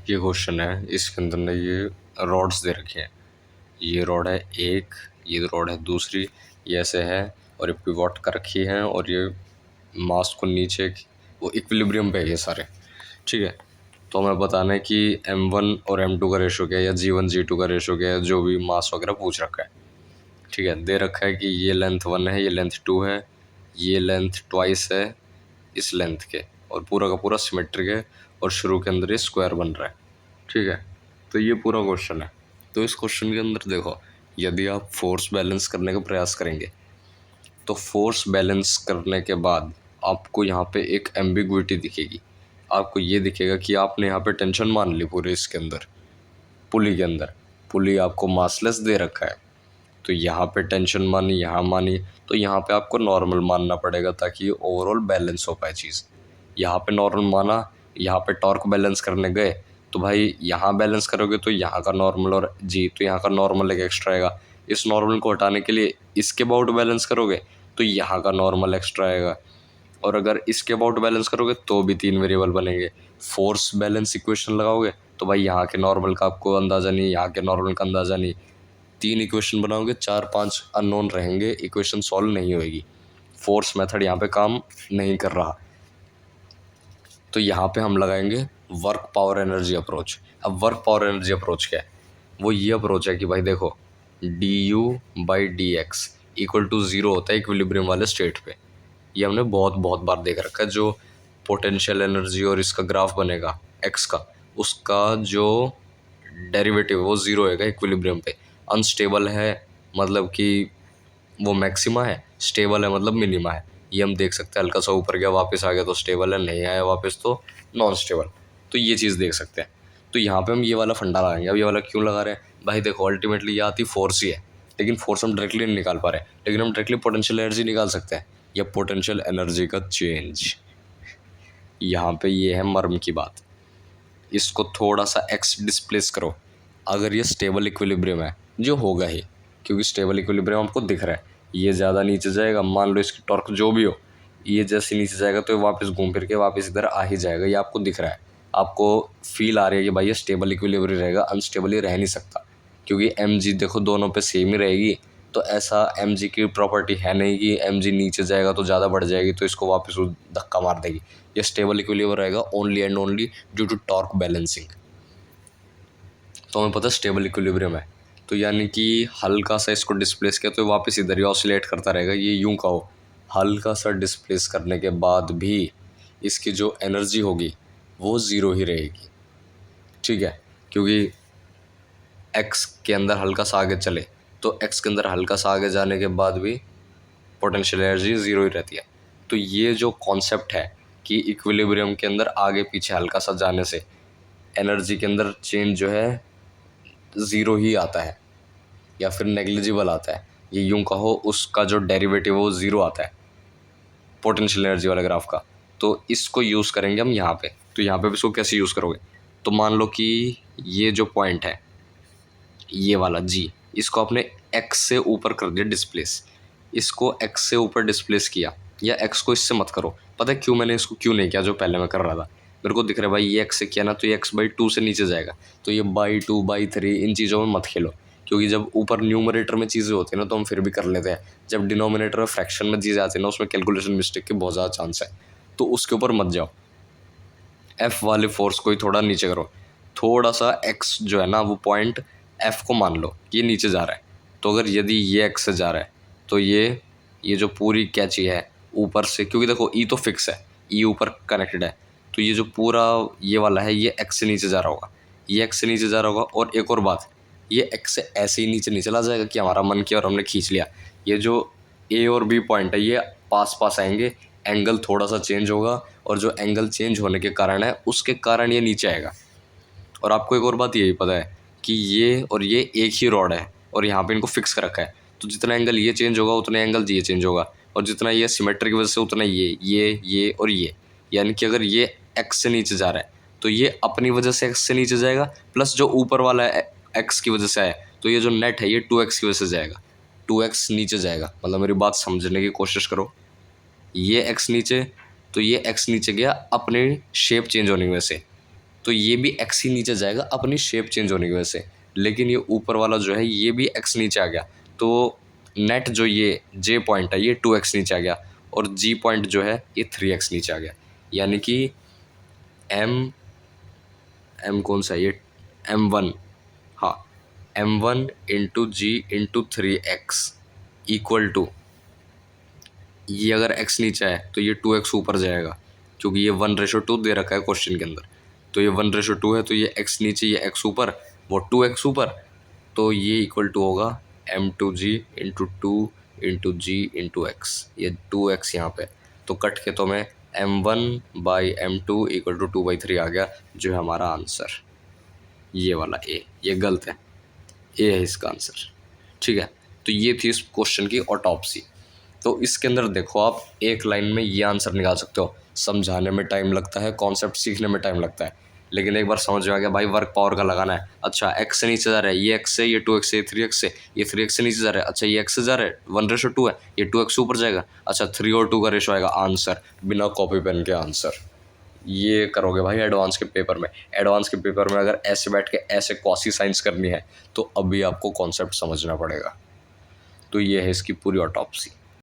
ये क्वेश्चन है, इसके अंदर ने ये रॉड्स दे रखे हैं। ये रॉड है एक, ये रॉड है दूसरी, ये ऐसे है और ये पिवोट कर रखी है और ये मास को नीचे वो इक्विलिब्रियम पे है ये सारे। ठीक है, तो हमें बताना है कि M1 और M2 का रेशो क्या है, या G1 G2 का रेशो क्या है, जो भी मास वगैरह पूछ रखा है। ठीक है, दे रखा है कि ये लेंथ 1 है, ये लेंथ 2 है, ये लेंथ ट्वाइस है इस लेंथ के, और पूरा का पूरा सिमेट्रिक है और शुरू के अंदर ये स्क्वायर बन रहा है। ठीक है, तो ये पूरा क्वेश्चन है। तो इस क्वेश्चन के अंदर देखो, यदि आप फोर्स बैलेंस करने का प्रयास करेंगे तो फोर्स बैलेंस करने के बाद आपको यहाँ पे एक एम्बिग्विटी दिखेगी। आपको ये दिखेगा कि आपने यहाँ पे टेंशन मान ली पूरे इसके अंदर, पुली के अंदर। पुली आपको मासलेस दे रखा है, तो यहाँ पे टेंशन मानी, यहाँ मानी, तो यहाँ पे आपको नॉर्मल मानना पड़ेगा ताकि ये ओवरऑल बैलेंस हो पाए चीज़। यहाँ पे नॉर्मल माना, यहाँ पे टॉर्क बैलेंस करने गए तो भाई यहाँ बैलेंस करोगे तो यहाँ का नॉर्मल और जी, तो यहाँ का नॉर्मल एक एक्स्ट्रा आएगा। इस नॉर्मल को हटाने के लिए इसके अबाउट बैलेंस करोगे तो यहाँ का नॉर्मल एक्स्ट्रा आएगा, और अगर इसके अबाउट बैलेंस करोगे तो भी 3 वेरिएबल बनेंगे। फोर्स बैलेंस इक्वेशन लगाओगे तो भाई यहाँ के नॉर्मल का आपको अंदाज़ा नहीं, यहाँ के नॉर्मल का अंदाज़ा नहीं। 3 इक्वेशन बनाओगे, 4-5 अननोन रहेंगे, इक्वेशन सॉल्व नहीं होएगी। फोर्स मेथड यहाँ पे काम नहीं कर रहा। तो यहाँ पे हम लगाएंगे वर्क पावर एनर्जी अप्रोच। अब वर्क पावर एनर्जी अप्रोच क्या है? वो ये अप्रोच है कि भाई देखो, du/dx इक्वल टू 0 होता है इक्विलिब्रियम वाले स्टेट पे। ये हमने बहुत बहुत बार देख रखा है। जो पोटेंशियल एनर्जी और इसका ग्राफ बनेगा एक्स का, उसका जो डेरिवेटिव वो 0 होएगा इक्विलिब्रियम पे। अनस्टेबल है मतलब कि वो मैक्सिमा है, स्टेबल है मतलब मिनिमा है। ये हम देख सकते हैं, हल्का सा ऊपर गया वापस आ गया तो स्टेबल है, नहीं आया वापस तो नॉन स्टेबल। तो ये चीज़ देख सकते हैं। तो यहाँ पे हम ये वाला फंडा लगाएंगे। अब ये वाला क्यों लगा रहे हैं भाई? देखो, अल्टीमेटली ये आती फोर्स ही है, लेकिन फोर्स हम डायरेक्टली नहीं निकाल पा रहे, लेकिन हम डायरेक्टली पोटेंशियल एनर्जी निकाल सकते हैं, या पोटेंशियल एनर्जी का चेंज। यहाँ पे ये है मर्म की बात। इसको थोड़ा सा एक्स डिस्प्लेस करो। अगर ये स्टेबल इक्विलिब्रियम है, जो होगा ही, क्योंकि स्टेबल इक्विलिब्रियम आपको दिख रहा है, ये ज़्यादा नीचे जाएगा, मान लो इसकी टॉर्क जो भी हो, ये जैसे नीचे जाएगा तो ये वापस घूम फिर के वापस इधर आ ही जाएगा। ये आपको दिख रहा है, आपको फील आ रही है कि भाई ये स्टेबल इक्विलिब्रियम रहेगा, अनस्टेबल ये रह नहीं सकता, क्योंकि एम जी देखो दोनों पे सेम ही रहेगी। तो ऐसा एम जी की प्रॉपर्टी है नहीं कि एम जी नीचे जाएगा तो ज़्यादा बढ़ जाएगी तो इसको वापस धक्का मार देगी। ये स्टेबल इक्विलिब्रियम रहेगा only and only due to torque balancing. तो हमें पता है स्टेबल इक्विलिब्रियम है, तो यानी कि हल्का सा इसको डिस्प्लेस किया तो वापस इधर ही ऑसिलेट करता रहेगा। ये यूं कहो, हल्का सा डिस्प्लेस करने के बाद भी इसकी जो एनर्जी होगी वो ज़ीरो ही रहेगी। ठीक है, क्योंकि एक्स के अंदर हल्का सा आगे चले तो एक्स के अंदर हल्का सा आगे जाने के बाद भी पोटेंशियल एनर्जी ज़ीरो ही रहती है। तो ये जो कॉन्सेप्ट है कि इक्विलिब्रियम के अंदर आगे पीछे हल्का सा जाने से एनर्जी के अंदर चेंज जो है ज़ीरो ही आता है, या फिर नेग्लिजिबल आता है, ये यूं कहो उसका जो डेरिवेटिव है वो ज़ीरो आता है पोटेंशियल एनर्जी वाले ग्राफ का। तो इसको यूज़ करेंगे हम यहाँ पे। तो यहाँ पे भी इसको कैसे यूज़ करोगे? तो मान लो कि ये जो पॉइंट है, ये वाला जी, इसको आपने एक्स से ऊपर कर दिया डिस्प्लेस। इसको एक्स से ऊपर डिस्प्लेस किया, या एक्स को इससे मत करो। पता है क्यों मैंने इसको क्यों नहीं किया जो पहले मैं कर रहा था? मेरे को दिख रहा है भाई ये एक्स से किया ना तो ये x/2 से नीचे जाएगा, तो ये बाई 2/3 इन चीज़ों में मत खेलो। क्योंकि जब ऊपर न्यूमरेटर में चीज़ें होती हैं ना तो हम फिर भी कर लेते हैं, जब डिनोमिनेटर में फ्रैक्शन में चीज़ें आती है ना उसमें कैलकुलेशन मिस्टेक के बहुत ज़्यादा चांस है। तो उसके ऊपर मत जाओ, एफ वाले फोर्स को ही थोड़ा नीचे करो। थोड़ा सा एक्स जो है ना वो पॉइंट एफ को मान लो ये नीचे जा रहा है, तो अगर यदि ये एक्स से जा रहा है तो ये जो पूरी कैची है ऊपर से, क्योंकि देखो ई तो फिक्स है, ई ऊपर कनेक्टेड है, तो ये जो पूरा ये वाला है ये एक्स से नीचे जा रहा होगा, ये एक्स से नीचे जा रहा होगा। और एक और बात, ये एक्स से ऐसे ही नीचे नहीं चला जाएगा कि हमारा मन किया और हमने खींच लिया। ये जो ए और बी पॉइंट है ये पास पास आएंगे, एंगल थोड़ा सा चेंज होगा, और जो एंगल चेंज होने के कारण है उसके कारण ये नीचे आएगा। और आपको एक और बात यही पता है कि ये और ये एक ही रॉड है और यहाँ पे इनको फिक्स कर रखा है, तो जितना एंगल ये चेंज होगा उतना एंगल ये चेंज होगा, और जितना ये सिमेट्री की वजह से उतना ये और ये। यानी कि अगर ये एक्स से नीचे जा रहा है तो ये अपनी वजह से एक्स से नीचे जाएगा, प्लस जो ऊपर वाला है एक्स की वजह से है, तो ये जो नेट है ये 2x की वजह से जाएगा, 2x नीचे जाएगा। मतलब मेरी बात समझने की कोशिश करो, ये एक्स नीचे, तो ये एक्स नीचे गया अपने शेप चेंज होने की वजह से, तो ये भी एक्स ही नीचे जाएगा अपनी शेप चेंज होने की वजह से। लेकिन ये ऊपर वाला जो है ये भी एक्स नीचे आ गया, तो नेट जो ये जे पॉइंट है ये 2x नीचे आ गया, और जी पॉइंट जो है ये 3x नीचे आ गया। यानी कि एम एम कौन सा है ये, M1, हाँ, M1 into g into 3x equal to, ये अगर x नीचे है तो ये 2x ऊपर जाएगा, क्योंकि ये 1:2 दे रखा है क्वेश्चन के अंदर। तो ये 1:2 है, तो ये x नीचे ये x ऊपर, वो 2x ऊपर, तो ये इक्वल टू होगा M2G into 2 into G into x, ये 2x यहाँ पे, तो कट के तो मैं M1/M2 इक्वल टू 2/3 आ गया, जो है हमारा आंसर। ये वाला ए, ये गलत है, ए है इसका आंसर। ठीक है, तो ये थी इस क्वेश्चन की ऑटोप्सी। तो इसके अंदर देखो आप एक लाइन में ये आंसर निकाल सकते हो। समझाने में टाइम लगता है, कॉन्सेप्ट सीखने में टाइम लगता है, लेकिन एक बार समझ में आ गया भाई वर्क पावर का लगाना है। अच्छा एक्स से नीचे जा रहा है, ये एक्स से, ये 2x से, ये 3x से, ये 3x से नीचे जा रहा है, अच्छा ये एक्स से जा रहा है, 1:2 है, ये 2x ऊपर जाएगा, अच्छा 3 और 2 का रेशो आएगा, आंसर बिना कॉपी पेन के आंसर। ये करोगे भाई एडवांस के पेपर में। एडवांस के पेपर में अगर ऐसे बैठ के ऐसे क्वासी साइंस करनी है तो अभी आपको कॉन्सेप्ट समझना पड़ेगा। तो ये है इसकी पूरी ऑटोप्सी।